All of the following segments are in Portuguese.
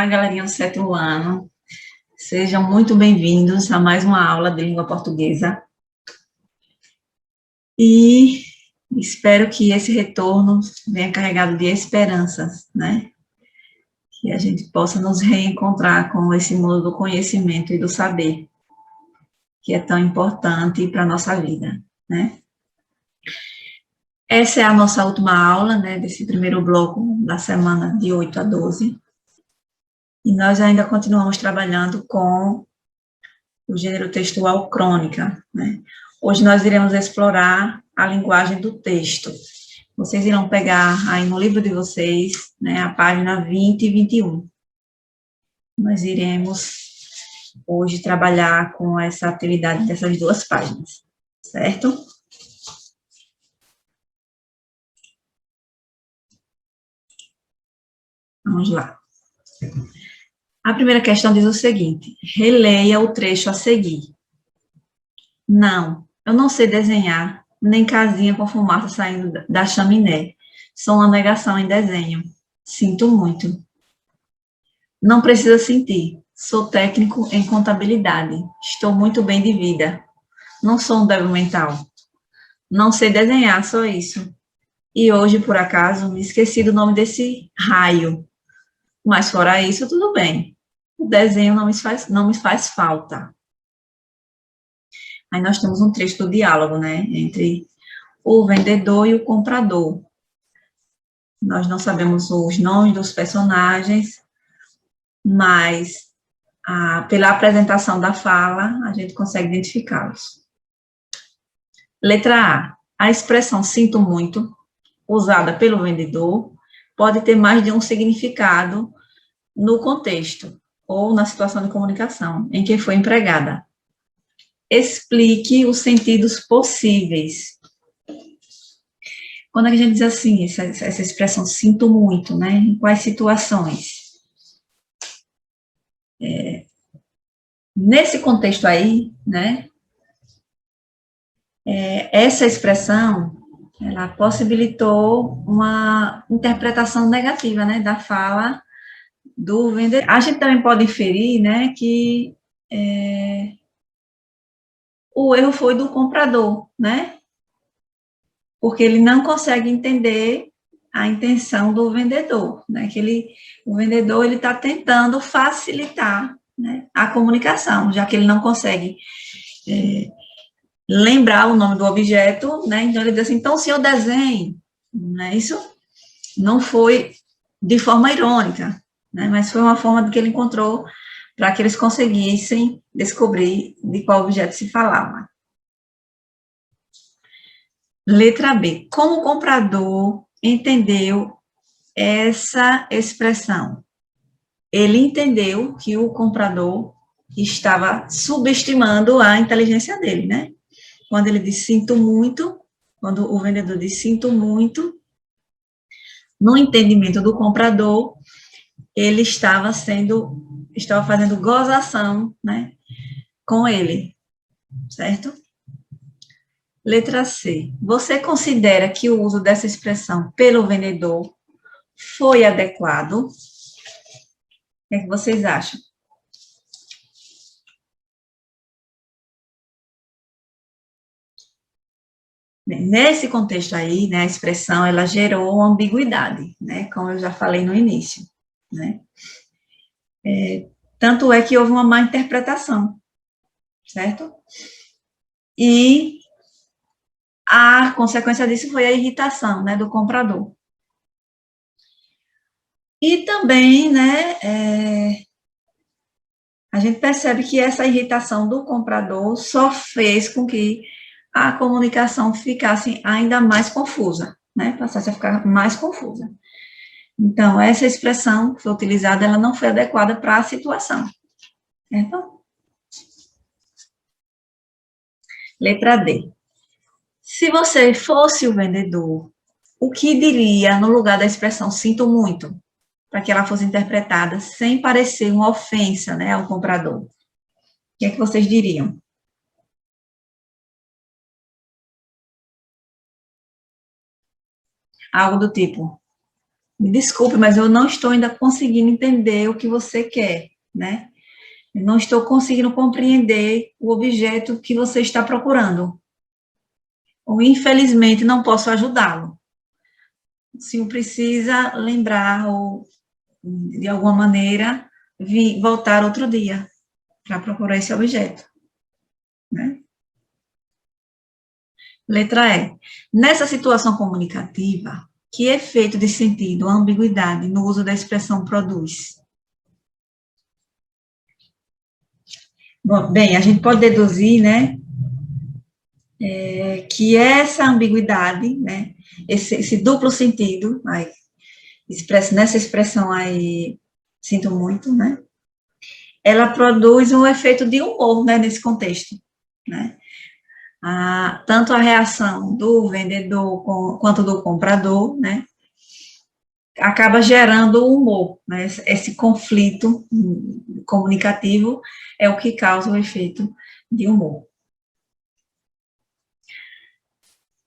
galerinha do sétimo ano. Sejam muito bem-vindos a mais uma aula de língua portuguesa. E espero que esse retorno venha carregado de esperanças, né? Que a gente possa nos reencontrar com esse mundo do conhecimento e do saber, que é tão importante para a nossa vida, né? Essa é a nossa última aula, né, desse primeiro bloco da semana de 8 a 12. E nós ainda continuamos trabalhando com o gênero textual crônica, né? Hoje nós iremos explorar a linguagem do texto. Vocês irão pegar aí no livro de vocês, né, a página 20 e 21. Nós iremos hoje trabalhar com essa atividade dessas duas páginas, certo? Vamos lá. A primeira questão diz o seguinte: releia o trecho a seguir. Não, eu não sei desenhar, nem casinha com fumaça saindo da chaminé. Sou uma negação em desenho. Sinto muito. Não precisa sentir. Sou técnico em contabilidade. Estou muito bem de vida. Não sou um débil mental. Não sei desenhar, só isso. E hoje, por acaso, me esqueci do nome desse raio. Mas fora isso, tudo bem. O desenho não me faz falta. Aí nós temos um trecho do diálogo, né, entre o vendedor e o comprador. Nós não sabemos os nomes dos personagens, mas pela apresentação da fala, a gente consegue identificá-los. Letra A. A expressão sinto muito, usada pelo vendedor, pode ter mais de um significado no contexto ou na situação de comunicação em que foi empregada. Explique os sentidos possíveis. Quando a gente diz assim, essa expressão sinto muito, né? Em quais situações? Nesse contexto aí, né? Essa expressão, ela possibilitou uma interpretação negativa, né? Da fala do vendedor. A gente também pode inferir, né? Que o erro foi do comprador, né? Porque ele não consegue entender a intenção do vendedor, né? O vendedor ele está tentando facilitar, né, a comunicação, já que ele não consegue lembrar o nome do objeto, né? Então ele diz assim: então, senhor desenhe, né? Isso não foi de forma irônica, né? Mas foi uma forma de que ele encontrou para que eles conseguissem descobrir de qual objeto se falava. Letra B. Como o comprador entendeu essa expressão? Ele entendeu que o comprador estava subestimando a inteligência dele, né? Quando ele diz sinto muito, quando o vendedor diz sinto muito, no entendimento do comprador, ele estava fazendo gozação, né, com ele, certo? Letra C. Você considera que o uso dessa expressão pelo vendedor foi adequado? O que é que vocês acham? Nesse contexto aí, né, a expressão, ela gerou uma ambiguidade, né, como eu já falei no início, né. Tanto é que houve uma má interpretação, certo? E a consequência disso foi a irritação, né, do comprador. E também, né, a gente percebe que essa irritação do comprador só fez com que a comunicação ficasse ainda mais confusa, né, passasse a ficar mais confusa. Então, essa expressão que foi utilizada, ela não foi adequada para a situação, certo? Letra D. Se você fosse o vendedor, o que diria no lugar da expressão sinto muito, para que ela fosse interpretada sem parecer uma ofensa, né, ao comprador? O que é que vocês diriam? Algo do tipo: Me desculpe, mas eu não estou ainda conseguindo entender o que você quer, né? Eu não estou conseguindo compreender o objeto que você está procurando. Ou, infelizmente, não posso ajudá-lo. O senhor precisa lembrar, ou, de alguma maneira, voltar outro dia para procurar esse objeto, né? Letra E. Nessa situação comunicativa, que efeito de sentido ou ambiguidade no uso da expressão produz? Bom, bem, a gente pode deduzir, né, que essa ambiguidade, né, esse duplo sentido, aí, nessa expressão aí, sinto muito, né, ela produz um efeito de humor, né, nesse contexto, né. Tanto a reação do vendedor quanto do comprador, né, acaba gerando humor, né, esse conflito comunicativo é o que causa o efeito de humor.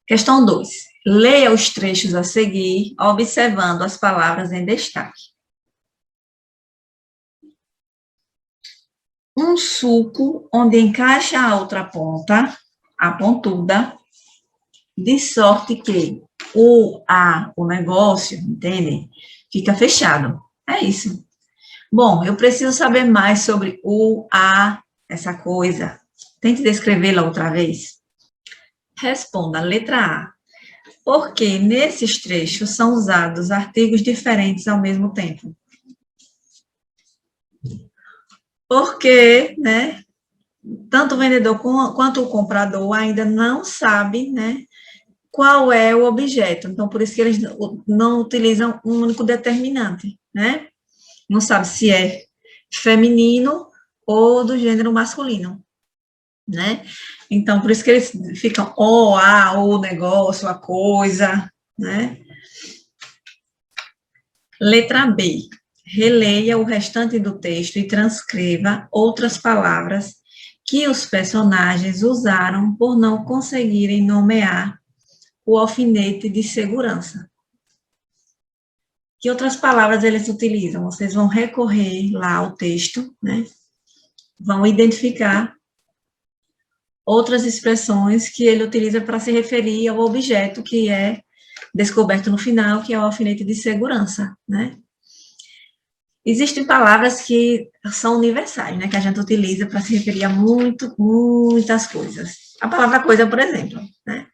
Questão 2. Leia os trechos a seguir, observando as palavras em destaque. Um sulco onde encaixa a outra ponta, a pontuda, de sorte que o negócio, entende? Fica fechado. É isso. Bom, eu preciso saber mais sobre essa coisa. Tente descrevê-la outra vez. Responda, letra A. Porque nesses trechos são usados artigos diferentes ao mesmo tempo. Porque, né, tanto o vendedor quanto o comprador ainda não sabe, né, qual é o objeto. Então, por isso que eles não utilizam um único determinante, né? Não sabe se é feminino ou do gênero masculino, né? Então, por isso que eles ficam o negócio, a coisa, né? Letra B. Releia o restante do texto e transcreva outras palavras que os personagens usaram por não conseguirem nomear o alfinete de segurança. Que outras palavras eles utilizam? Vocês vão recorrer lá ao texto, né? Vão identificar outras expressões que ele utiliza para se referir ao objeto que é descoberto no final, que é o alfinete de segurança, né? Existem palavras que são universais, né, que a gente utiliza para se referir a muitas coisas. A palavra coisa, por exemplo, né?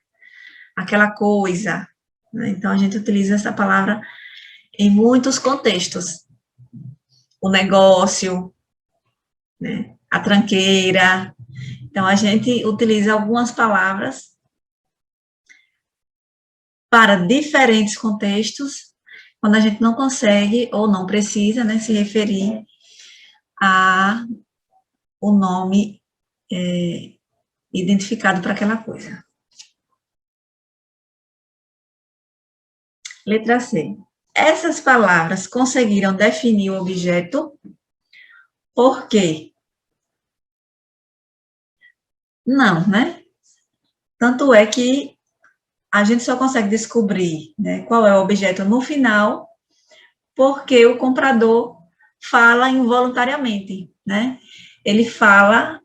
Aquela coisa, né? Então, a gente utiliza essa palavra em muitos contextos. O negócio, né? A tranqueira. Então, a gente utiliza algumas palavras para diferentes contextos, quando a gente não consegue ou não precisa, né, se referir a o nome identificado para aquela coisa. Letra C. Essas palavras conseguiram definir o objeto por quê? Não, né? Tanto é que a gente só consegue descobrir, né, qual é o objeto no final, porque o comprador fala involuntariamente, né? Ele fala,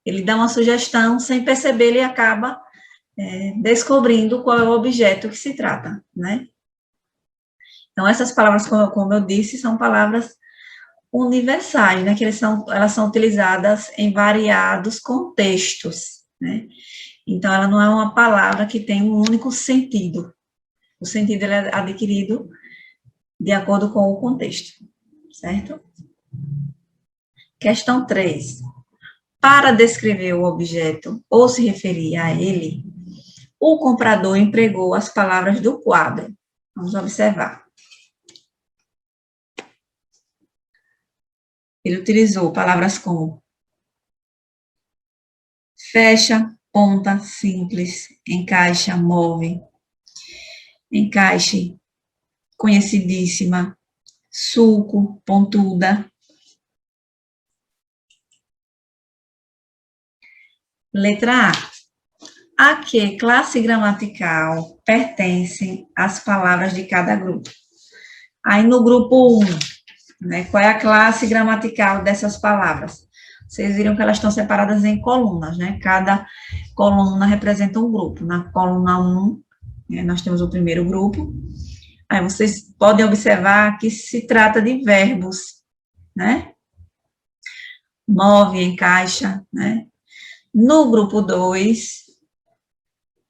ele dá uma sugestão, sem perceber, ele acaba descobrindo qual é o objeto que se trata, né? Então, essas palavras, como eu disse, são palavras universais, né? Que elas são utilizadas em variados contextos, né? Então, ela não é uma palavra que tem um único sentido. O sentido é adquirido de acordo com o contexto, certo? Questão 3. Para descrever o objeto ou se referir a ele, o comprador empregou as palavras do quadro. Vamos observar. Ele utilizou palavras como fecha, ponta, simples, encaixa, move, encaixe, conhecidíssima, sulco, pontuda. Letra A. A que classe gramatical pertencem as palavras de cada grupo? Aí, no grupo 1, né, qual é a classe gramatical dessas palavras? Vocês viram que elas estão separadas em colunas, né? Cada coluna representa um grupo. Na coluna 1, né, nós temos o primeiro grupo. Aí vocês podem observar que se trata de verbos, né? Move, encaixa, né? No grupo 2,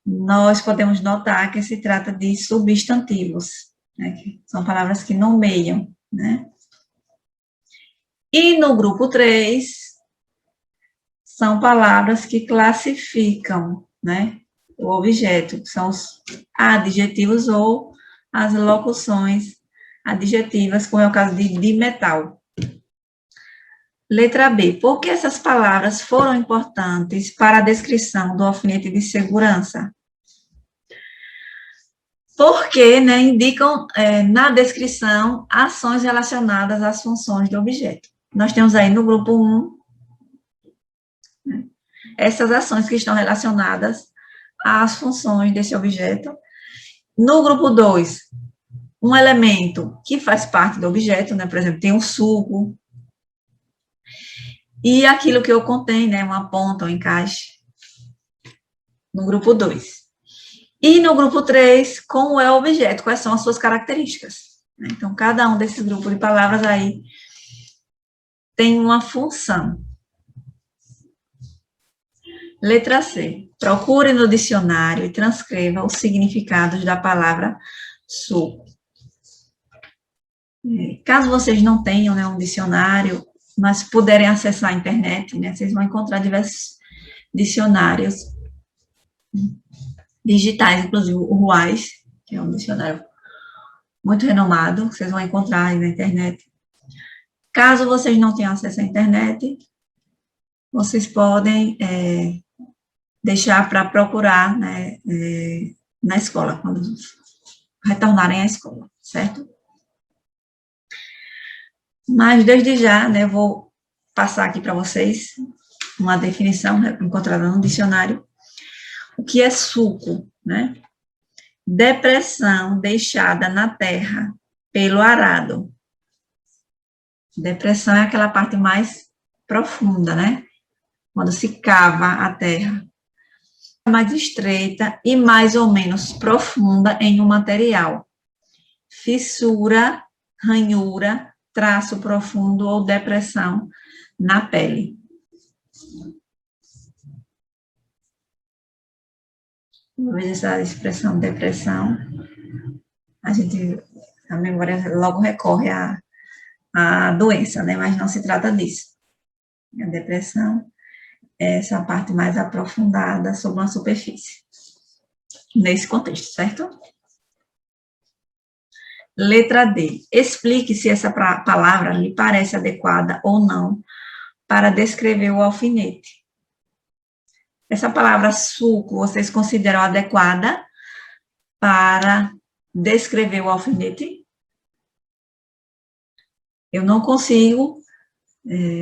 nós podemos notar que se trata de substantivos, né? Que são palavras que nomeiam, né? E no grupo 3, são palavras que classificam, né? O objeto, que são os adjetivos ou as locuções adjetivas, como é o caso de metal. Letra B. Por que essas palavras foram importantes para a descrição do alfinete de segurança? Porque, né, indicam na descrição ações relacionadas às funções do objeto. Nós temos aí no grupo 1, né, essas ações que estão relacionadas às funções desse objeto. No grupo 2, um elemento que faz parte do objeto, né, por exemplo, tem um suco, e aquilo que eu contém, né, uma ponta, um encaixe, no grupo 2. E no grupo 3, como é o objeto, quais são as suas características. Então, cada um desses grupos de palavras aí tem uma função. Letra C. Procure no dicionário e transcreva os significados da palavra suco. Caso vocês não tenham, né, um dicionário, mas puderem acessar a internet, né, vocês vão encontrar diversos dicionários digitais, inclusive o Ruais, que é um dicionário muito renomado, vocês vão encontrar aí na internet. Caso vocês não tenham acesso à internet, vocês podem deixar para procurar, né, na escola, quando retornarem à escola, certo? Mas, desde já, né, eu vou passar aqui para vocês uma definição, né, encontrada no dicionário. O que é sulco, né? Depressão deixada na terra pelo arado. Depressão é aquela parte mais profunda, né? Quando se cava a terra. Mais estreita e mais ou menos profunda em um material. Fissura, ranhura, traço profundo ou depressão na pele. Uma vez essa expressão depressão, a memória logo recorre à doença, né? Mas não se trata disso. A depressão é essa parte mais aprofundada sobre uma superfície. Nesse contexto, certo? Letra D. Explique se essa palavra lhe parece adequada ou não para descrever o alfinete. Essa palavra suco, vocês consideram adequada para descrever o alfinete? Eu não consigo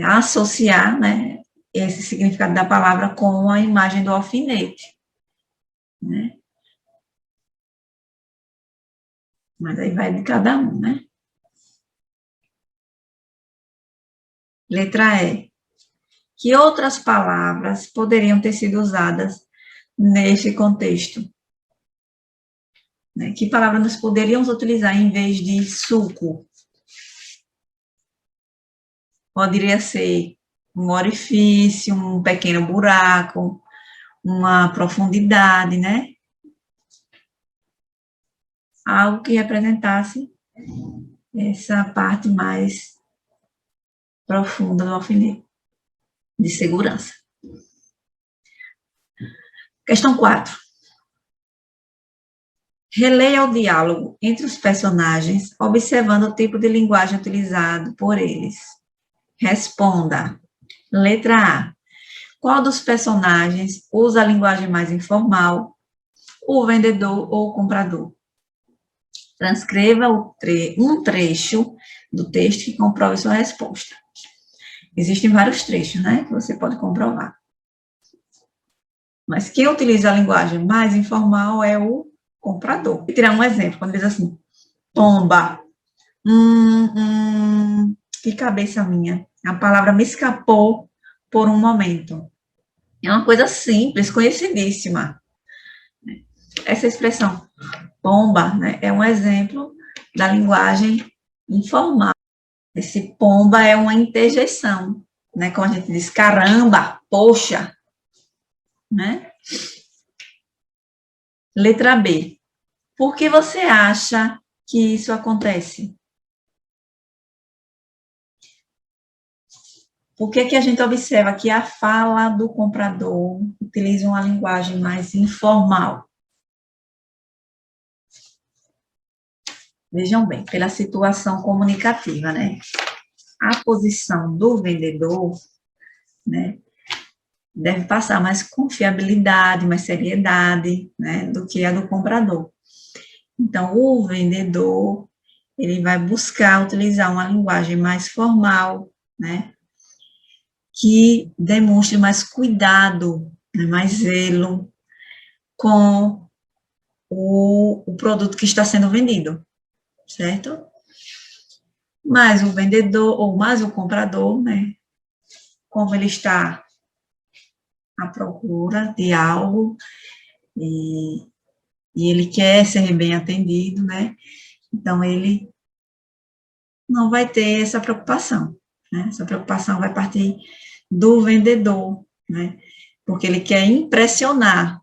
associar, né, esse significado da palavra com a imagem do alfinete, né? Mas aí vai de cada um, né? Letra E. Que outras palavras poderiam ter sido usadas neste contexto? Né? Que palavras nós poderíamos utilizar em vez de suco? Poderia ser um orifício, um pequeno buraco, uma profundidade, né? Algo que representasse essa parte mais profunda do alfinete, de segurança. Questão 4. Releia o diálogo entre os personagens, observando o tipo de linguagem utilizado por eles. Responda. Letra A. Qual dos personagens usa a linguagem mais informal? O vendedor ou o comprador? Transcreva um trecho do texto que comprove sua resposta. Existem vários trechos, né, que você pode comprovar. Mas quem utiliza a linguagem mais informal é o comprador. Vou tirar um exemplo, quando diz assim, tomba, Que cabeça minha. A palavra me escapou por um momento. É uma coisa simples, conhecidíssima. Essa expressão pomba, né, é um exemplo da linguagem informal. Esse pomba é uma interjeição, né? Como a gente diz, caramba, poxa, né? Letra B. Por que você acha que isso acontece? Por que que a gente observa que a fala do comprador utiliza uma linguagem mais informal? Vejam bem, pela situação comunicativa, né? A posição do vendedor, né, deve passar mais confiabilidade, mais seriedade, né, do que a do comprador. Então, o vendedor, ele vai buscar utilizar uma linguagem mais formal, né, que demonstre mais cuidado, né, mais zelo com o produto que está sendo vendido, certo? Mas o vendedor, ou mais o comprador, né, como ele está à procura de algo e, e ele quer ser bem atendido, né, então ele não vai ter essa preocupação, né, essa preocupação vai partir do vendedor, né, porque ele quer impressionar,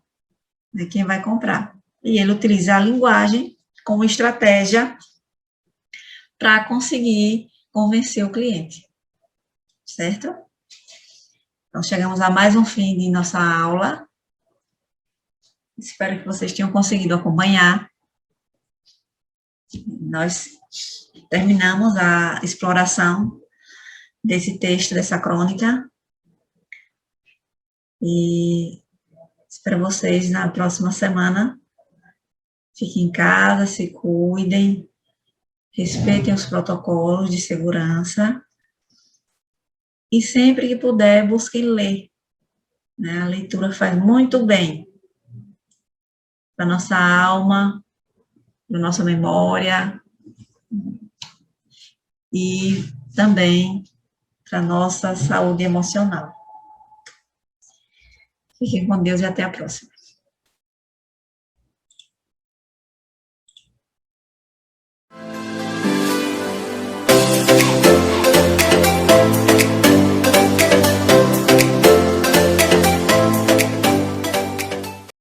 né, quem vai comprar. E ele utiliza a linguagem como estratégia para conseguir convencer o cliente, certo? Então, chegamos a mais um fim de nossa aula. Espero que vocês tenham conseguido acompanhar. Nós terminamos a exploração desse texto, dessa crônica, e espero vocês na próxima semana. Fiquem em casa, se cuidem, respeitem os protocolos de segurança e sempre que puder, busquem ler, né? A leitura faz muito bem para nossa alma, para nossa memória e também para nossa saúde emocional. Fiquem com Deus e até a próxima.